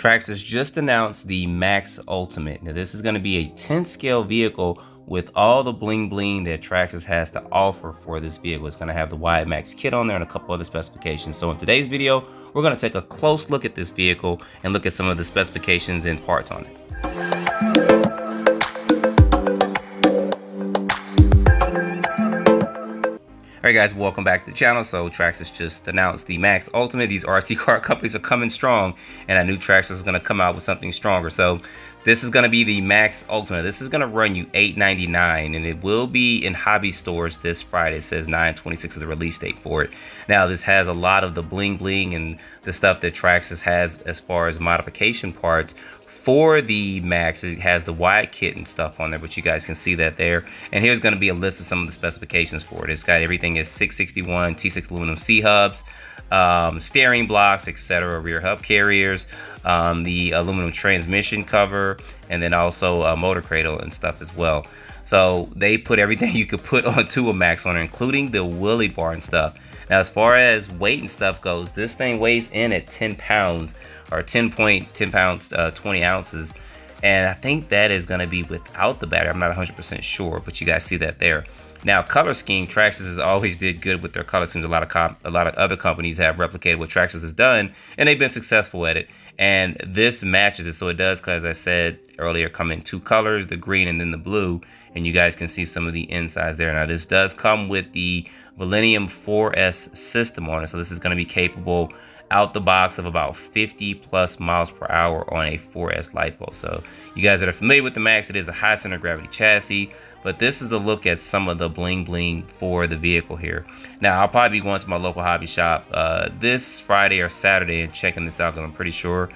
Traxxas just announced the MAXX Ultimate. Now this is going to be a 10 scale vehicle with all the bling bling that Traxxas has to offer for this vehicle. It's going to have the wide max kit on there and a couple other specifications. So in today's video, we're going to take a close look at this vehicle and look at some of the specifications and parts on it. Alright guys, welcome back to the channel. So Traxxas just announced the MAXX Ultimate. These RC car companies are coming strong, and I knew Traxxas was going to come out with something stronger. So this is going to be the MAXX Ultimate. This is going to run you $899, and it will be in hobby stores this Friday. It says 9/26 is the release date for it. Now this has a lot of the bling bling and the stuff that Traxxas has as far as modification parts. For the MAXX, it has the wide kit and stuff on there, but you guys can see that there. And here's going to be a list of some of the specifications for it. It's got everything is 661 T6 aluminum C-hubs, steering blocks, etc., rear hub carriers, the aluminum transmission cover, and then also a motor cradle and stuff as well. So they put everything you could put onto a MAXX on there, including the wheelie bar and stuff. Now, as far as weight and stuff goes, this thing weighs in at 10 pounds, or 10 pounds, 20 ounces. And I think that is going to be without the battery. I'm not 100% sure, but you guys see that there. Now, color scheme, Traxxas has always did good with their color schemes. A lot of other companies have replicated what Traxxas has done, and they've been successful at it. And this matches it, so it does, as I said earlier, come in two colors, the green and then the blue. And you guys can see some of the insides there. Now, this does come with the Millennium 4S system on it, so this is going to be capable out the box of about 50 plus miles per hour on a 4S LiPo. So you guys that are familiar with the MAXX, it is a high center of gravity chassis, but this is a look at some of the bling bling for the vehicle here. Now, I'll probably be going to my local hobby shop this Friday or Saturday and checking this out, because I'm pretty sure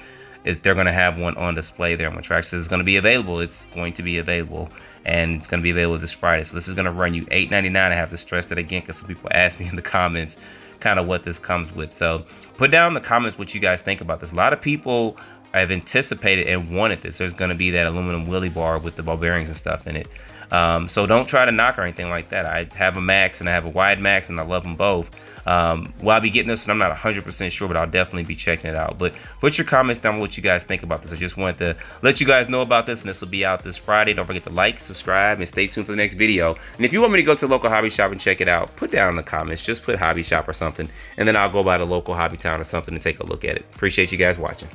they're going to have one on display there. When Traxxas is going to be available, it's going to be available, and it's going to be available this Friday. So this is going to run you $899. I have to stress that again, because some people ask me in the comments kind of what this comes with. So put down in the comments what you guys think about this. A lot of people have anticipated and wanted this. There's going to be that aluminum wheelie bar with the ball bearings and stuff in it. So don't try to knock or anything like that. I have a MAXX and I have a wide MAXX, and I love them both. Will I be getting this? And I'm not 100% sure, but I'll definitely be checking it out. But put your comments down what you guys think about this. I just wanted to let you guys know about this, and this will be out this Friday. Don't forget to like, subscribe, and stay tuned for the next video. And if you want me to go to the local hobby shop and check it out, put down in the comments. Just put hobby shop or something, and then I'll go by the local hobby town or something and take a look at it. Appreciate you guys watching.